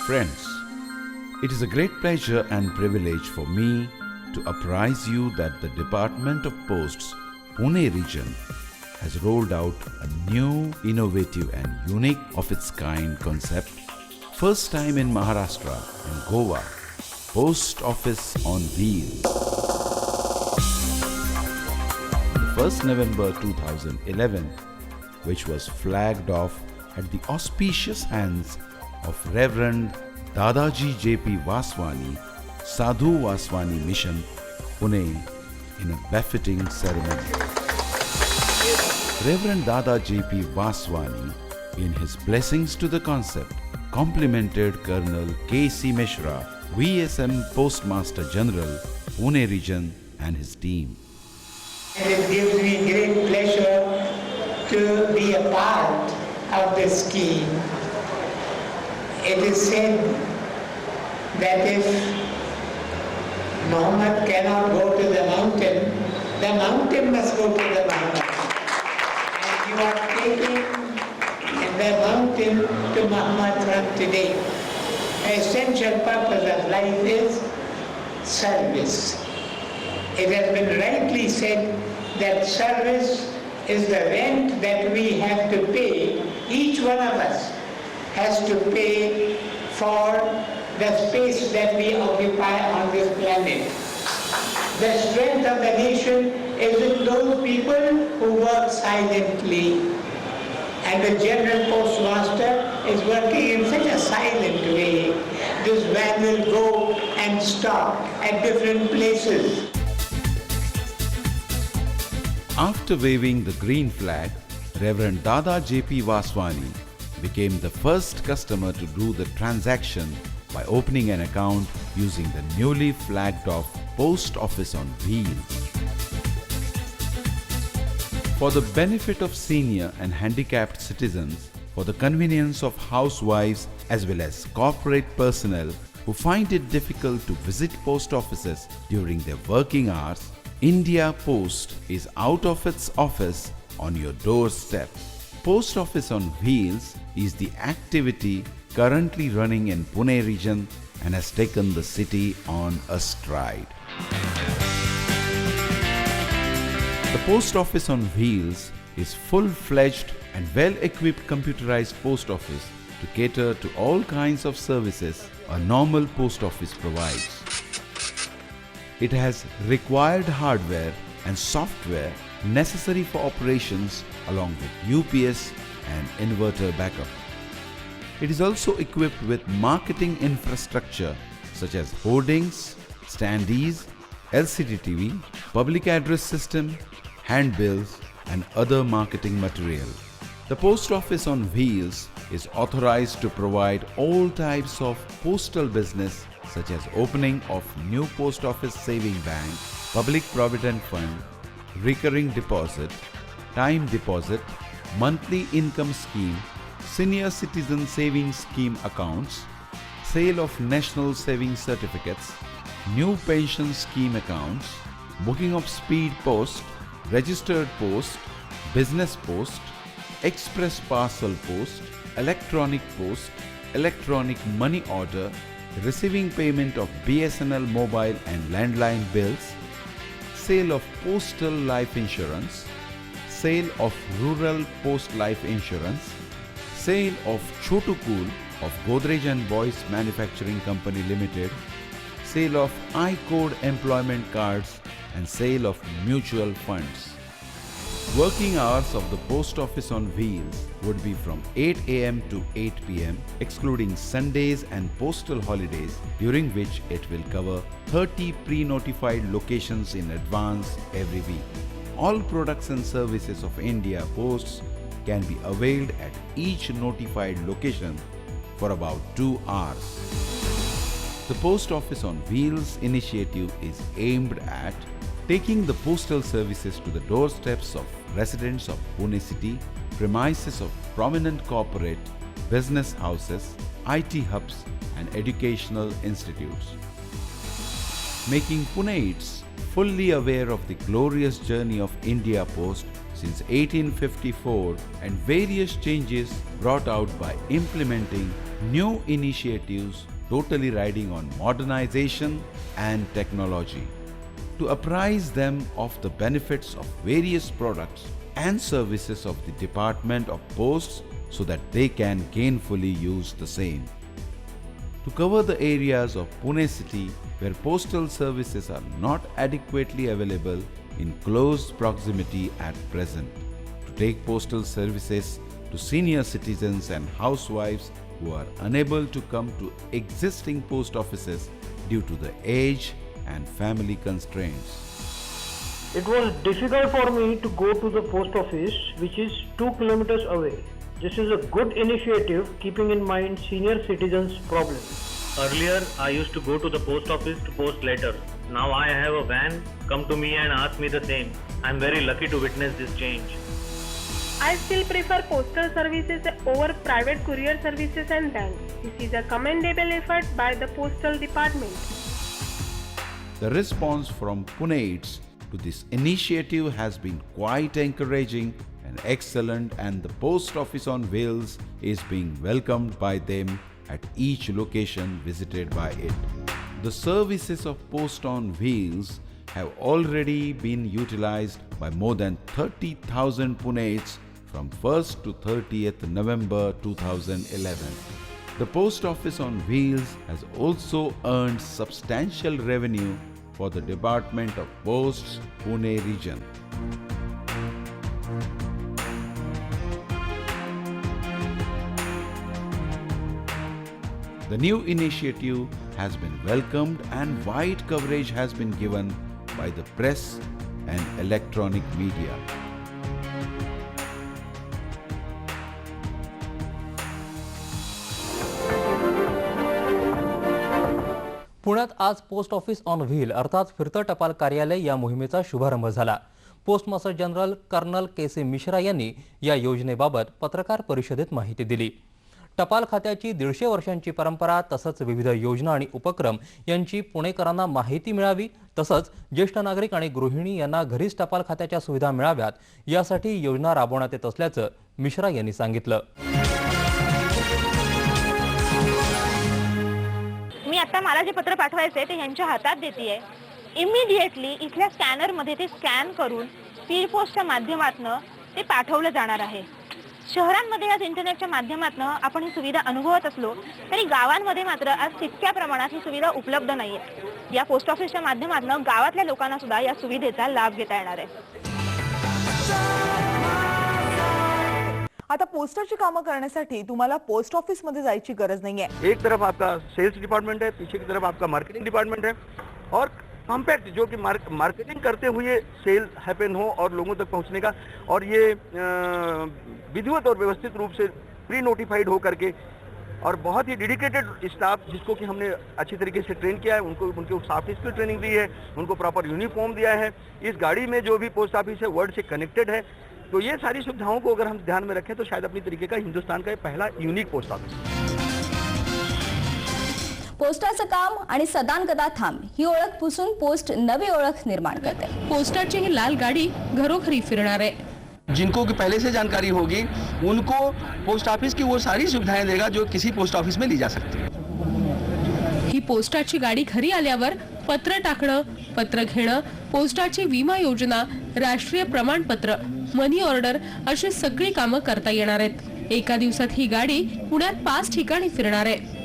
friends, it is a great pleasure and privilege for me to apprise you that the Department of Posts, Pune region, has rolled out a new, innovative and unique of its kind concept, first time in Maharashtra and Goa, Post Office on Wheels. 1st November 2011, which was flagged off at the auspicious hands of Reverend Dadaji J.P. Vaswani, Sadhu Vaswani Mission, Pune, in a befitting ceremony. Reverend Dada J.P. Vaswani, in his blessings to the concept, complimented Colonel K.C. Mishra, VSM Postmaster General, Pune region, and his team. And it gives me great pleasure to be a part of this scheme. It is said that if Muhammad cannot go to the mountain must go to the mountain. And you are taking the mountain to Muhammad from today. The essential purpose of life is service. It has been rightly said that service is the rent that we have to pay. Each one of us has to pay for the space that we occupy on this planet. The strength of the nation is in those people who work silently. And the General Postmaster is working in such a silent way. This van will go and stop at different places. After waving the green flag, Reverend Dada J.P. Vaswani became the first customer to do the transaction by opening an account using the newly flagged off Post Office on Wheels. For the benefit of senior and handicapped citizens, for the convenience of housewives as well as corporate personnel who find it difficult to visit post offices during their working hours, India Post is out of its office on your doorstep. Post Office on Wheels is the activity currently running in Pune region and has taken the city on a stride. The Post Office on Wheels is full-fledged and well-equipped computerized post office to cater to all kinds of services a normal post office provides. It has required hardware and software necessary for operations along with UPS and inverter backup. It is also equipped with marketing infrastructure such as hoardings, standees, LCD TV, public address system, handbills and other marketing material. The Post Office on Wheels is authorized to provide all types of postal business such as opening of new post office saving bank, public provident fund, recurring deposit, time deposit, monthly income scheme, senior citizen savings scheme accounts, sale of national savings certificates, new pension scheme accounts, booking of speed post, registered post, business post, express parcel post, electronic post, electronic money order, receiving payment of BSNL mobile and landline bills, sale of postal life insurance, sale of rural post life insurance, sale of Chotu Cool of Godrej and Boyce Manufacturing Company Limited, sale of I-Code employment cards and sale of mutual funds. Working hours of the Post Office on Wheels would be from 8 a.m. to 8 p.m. excluding Sundays and postal holidays, during which it will cover 30 pre-notified locations in advance every week. All products and services of India Post can be availed at each notified location for about 2 hours. The Post Office on Wheels initiative is aimed at taking the postal services to the doorsteps of residents of Pune city, premises of prominent corporate, business houses, IT hubs and educational institutes. Making Puneites fully aware of the glorious journey of India Post since 1854 and various changes brought out by implementing new initiatives totally riding on modernization and technology. To apprise them of the benefits of various products and services of the Department of Posts so that they can gainfully use the same. To cover the areas of Pune city where postal services are not adequately available in close proximity at present, to take postal services to senior citizens and housewives who are unable to come to existing post offices due to the age and family constraints. It was difficult for me to go to the post office, which is 2 kilometers away. This is a good initiative keeping in mind senior citizens' problems. Earlier, I used to go to the post office to post letters. Now I have a van come to me and ask me the same. I am very lucky to witness this change. I still prefer postal services over private courier services and banks. This is a commendable effort by the postal department. The response from Puneites to this initiative has been quite encouraging and excellent, and the post office on wheels is being welcomed by them at each location visited by it. The services of Post on Wheels have already been utilized by more than 30,000 Puneites from 1st to 30th November 2011. The Post Office on Wheels has also earned substantial revenue for the Department of Posts, Pune region. The new initiative has been welcomed and wide coverage has been given by the press and electronic media. पुण्यात आज post office on wheel अर्थात फिरतं टपाल कार्यालय या मोहिमेचा शुभारंभ झाला. Post master general colonel K C. Mishra यांनी या योजनेबाबत पत्रकार परिषदेत माहिती दिली. टपाल खात्याची 150 वर्षांची परंपरा तसंच विविध योजना आणि उपक्रम यांची पुणेकरांना माहिती मिळावी, तसंच ज्येष्ठ नागरिक आणि गृहिणी यांना घरीच टपाल खात्याच्या सुविधा मिळाव्यात यासाठी योजना राबवण्यात येत असल्याचं मिश्रा यांनी सांगितलं. मी आता मला जे पत्र पाठवायचे ते यांच्या हातात देतेय. इमिडिएटली इथल्या स्कॅनर मध्ये ते स्कॅन करून स्पीड पोस्टच्या माध्यमातून ते पाठवलं जाणार आहे. शहरांमध्ये आज इंटरनेटच्या माध्यमातून आपण ही सुविधा अनुभवत असलो तरी गावांमध्ये मात्र आज तितक्या प्रमाणात ही सुविधा उपलब्ध नाहीये. या पोस्ट ऑफिसच्या माध्यमातून गावातल्या लोकांना सुद्धा या सुविधेचा लाभ घेता येणार आहे. आता पोस्टाची कामं करण्यासाठी तुम्हाला पोस्ट ऑफिस मध्ये जायची गरज नाहीये. एक तरफ आपका सेल्स डिपार्टमेंट है, पीछे की तरफ आपका मार्केटिंग डिपार्टमेंट है और कॉम्पैक्ट जो कि मार्केटिंग करते हुए सेल हैपन हो और लोगों तक पहुंचने का, और ये विधिवत और व्यवस्थित रूप से प्री नोटिफाइड हो करके और बहुत ही डेडिकेटेड स्टाफ जिसको कि हमने अच्छी तरीके से ट्रेन किया है, उनको उनके स्टाफ की ट्रेनिंग दी है, उनको प्रॉपर यूनिफॉर्म दिया है. इस गाड़ी में जो भी पोस्ट ऑफिस है वर्ल्ड से कनेक्टेड है. तो ये सारी सुविधाओं को अगर हम ध्यान में रखें तो शायद अपनी तरीके का हिंदुस्तान का पहला यूनिक पोस्ट ऑफिस. पोस्टाचं काम आणि सदान कदा थांब ही ओळख पुसून पोस्ट नवी ओळख निर्माण करते. पोस्टाची ही लाल गाडी घरोघरी फिरणार आहे. जिनको कि पहले से जानकारी होगी उनको पोस्ट ऑफिस की वो सारी सुविधाएं देगा जो किसी पोस्ट ऑफिस में ली जा सकती है. ही पोस्टाची गाडी घरी आल्यावर पत्र टाकणं, पत्र घेणं, पोस्टाची विमा योजना, राष्ट्रीय प्रमाणपत्र, मनी ऑर्डर अशी सगळी कामं करता येणार आहेत. एका दिवसात ही गाडी पुण्यात 5 ठिकाणी फिरणार आहे.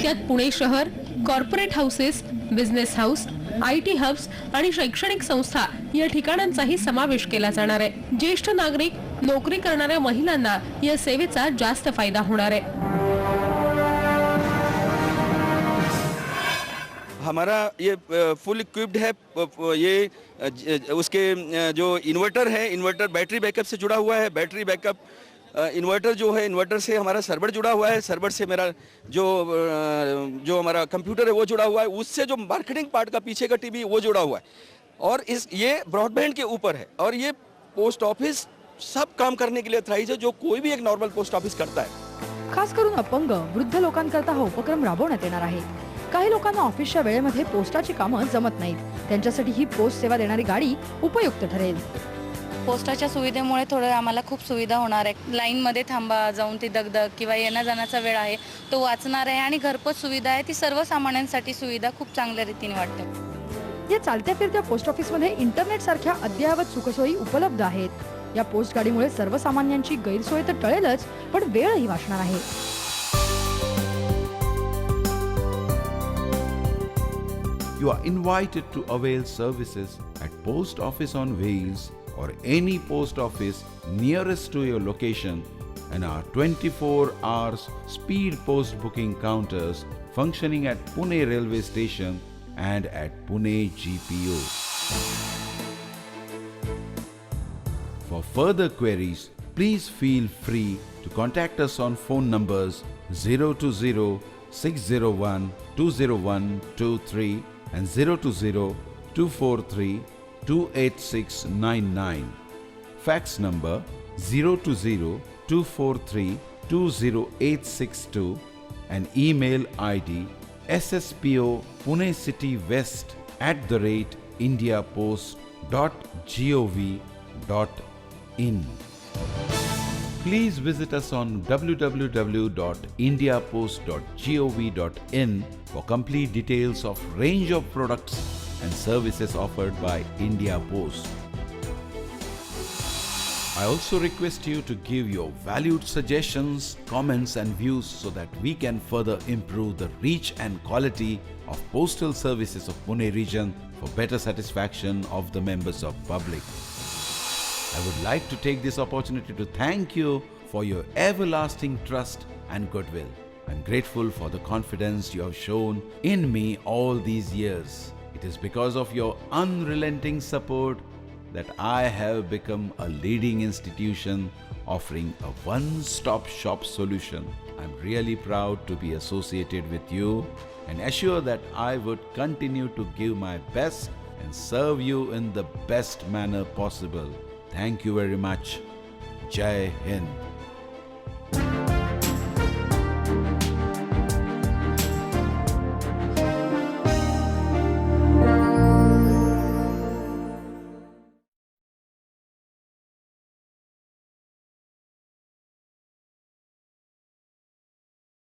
त्यात पुणे शहर, corporate houses, business house, IT hubs आणि शैक्षणिक संस्था या ठिकाणांचाही समावेश केला जाणार आहे. ज्येष्ठ नागरिक, नोकरी करणाऱ्या महिलांना या सेवेचा जास्त फायदा होणार आहे. हमारा ये फुल इक्विप्ड है. ये उसके जो इन्वर्टर है, इन्वर्टर बैटरी बैकअप से जुड़ा हुआ है. बैटरी बैकअप इन्वर्टर जो है, इन्वर्टर से हमारा सर्वर जुड़ा हुआ है. सर्वर से मेरा जो हमारा कंप्यूटर है वो जुड़ा हुआ है. उससे जो मार्केटिंग पार्ट का पीछे का टीवी वो जुड़ा हुआ है. और ये ब्रॉडबैंड के ऊपर है. और ये पोस्ट ऑफिस सब काम करने के लिए अथराइज है जो कोई भी एक नॉर्मल पोस्ट ऑफिस करता है. खास करून अपंग वृद्ध लोकांकरता हा उपक्रम राबवण्यात येणार आहे. काही लोकांना ऑफिसच्या वेळेमध्ये पोस्टाची कामं जमत नाहीत. त्यांच्यासाठी ही पोस्ट सेवा देणारी गाडी उपयुक्त ठरेल. पोस्टाच्या सुविधेमुळे थोडं आम्हाला खूप सुविधा होणार आहे. लाईनमध्ये थांबा जाऊन ती दगदग किंवा येण्या जाण्याचा वेळ आहे तो वाचणार आहे आणि घरपोच सुविधा आहे ती सर्वसामान्यांसाठी सुविधा खूप चांगल्या रीतीने वाटते. या चालत्या फिरत्या पोस्ट ऑफिसमध्ये इंटरनेट सारख्या अद्ययावत सुखसोयी उपलब्ध आहेत. या पोस्ट गाडीमुळे सर्वसामान्यांची गैरसोय तर टळेलच पण वेळही वाचणार आहे. You are invited to avail services at Post Office on Wheels or any post office nearest to your location and our 24 hours speed post booking counters functioning at Pune Railway Station and at Pune GPO. For further queries, please feel free to contact us on phone numbers 020 601 20123 and 020-243-28699. Fax number 020-243-20862 and email ID sspo.punecitywest@indiapost.gov.in. Please visit us on www.indiapost.gov.in for complete details of range of products and services offered by India Post. I also request you to give your valued suggestions, comments and views so that we can further improve the reach and quality of postal services of Pune region for better satisfaction of the members of public. I would like to take this opportunity to thank you for your everlasting trust and goodwill. I'm grateful for the confidence you have shown in me all these years. It is because of your unrelenting support that I have become a leading institution offering a one-stop shop solution. I'm really proud to be associated with you and assure that I would continue to give my best and serve you in the best manner possible. Thank you very much. Jai Hind.